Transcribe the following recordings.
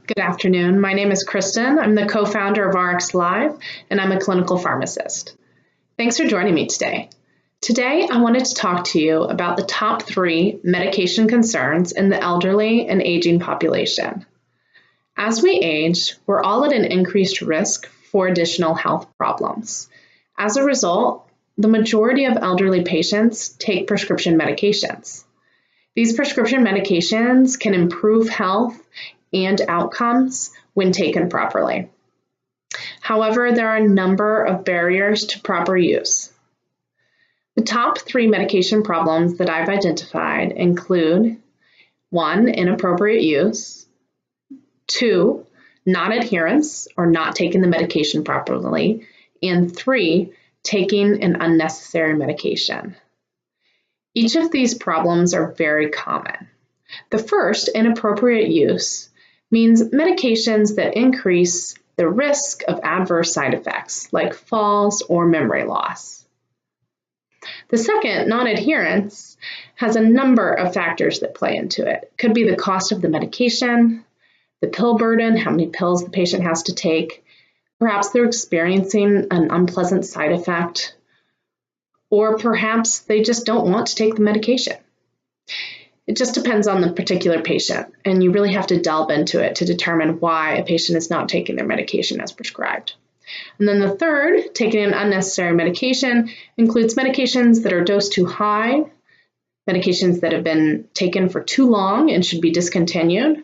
Good afternoon. My name is Kristen. I'm the co-founder of RX Live, and I'm a clinical pharmacist. Thanks for joining me today. Today, I wanted to talk to you about the top 3 medication concerns in the elderly and aging population. As we age, we're all at an increased risk for additional health problems. As a result, the majority of elderly patients take prescription medications. These prescription medications can improve health and outcomes when taken properly. However, there are a number of barriers to proper use. The top 3 medication problems that I've identified include 1, inappropriate use, 2, non-adherence or not taking the medication properly, and 3, taking an unnecessary medication. Each of these problems are very common. The first, inappropriate use, means medications that increase the risk of adverse side effects like falls or memory loss. The second, non-adherence, has a number of factors that play into it. It could be the cost of the medication, the pill burden, how many pills the patient has to take, perhaps they're experiencing an unpleasant side effect, or perhaps they just don't want to take the medication. It just depends on the particular patient, and you really have to delve into it to determine why a patient is not taking their medication as prescribed. And then the third, taking an unnecessary medication, includes medications that are dosed too high, medications that have been taken for too long and should be discontinued,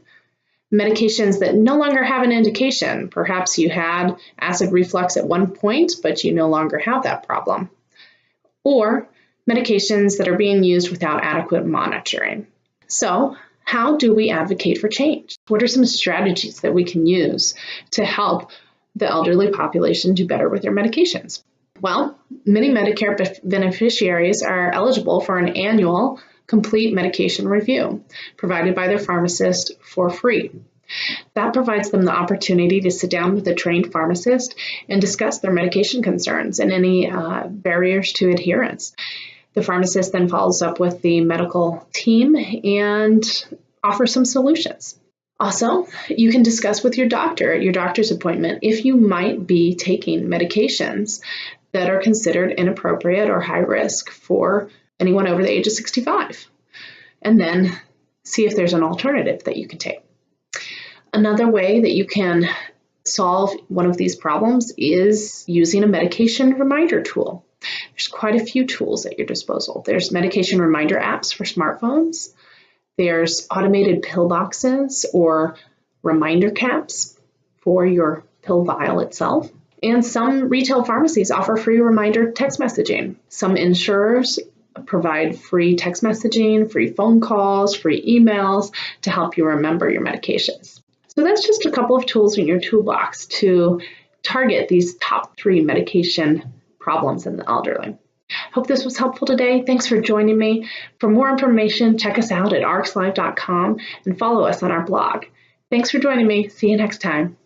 medications that no longer have an indication. Perhaps you had acid reflux at one point, but you no longer have that problem. Or medications that are being used without adequate monitoring. So, how do we advocate for change? What are some strategies that we can use to help the elderly population do better with their medications? Well, many Medicare beneficiaries are eligible for an annual complete medication review provided by their pharmacist for free. That provides them the opportunity to sit down with a trained pharmacist and discuss their medication concerns and any barriers to adherence. The pharmacist then follows up with the medical team and offers some solutions. Also, you can discuss with your doctor at your doctor's appointment if you might be taking medications that are considered inappropriate or high risk for anyone over the age of 65, and then see if there's an alternative that you can take. Another way that you can solve one of these problems is using a medication reminder tool. There's quite a few tools at your disposal. There's medication reminder apps for smartphones. There's automated pill boxes or reminder caps for your pill vial itself. And some retail pharmacies offer free reminder text messaging. Some insurers provide free text messaging, free phone calls, free emails to help you remember your medications. So that's just a couple of tools in your toolbox to target these top 3 medication problems in the elderly. Hope this was helpful today. Thanks for joining me. For more information, check us out at rxlive.com and follow us on our blog. Thanks for joining me. See you next time.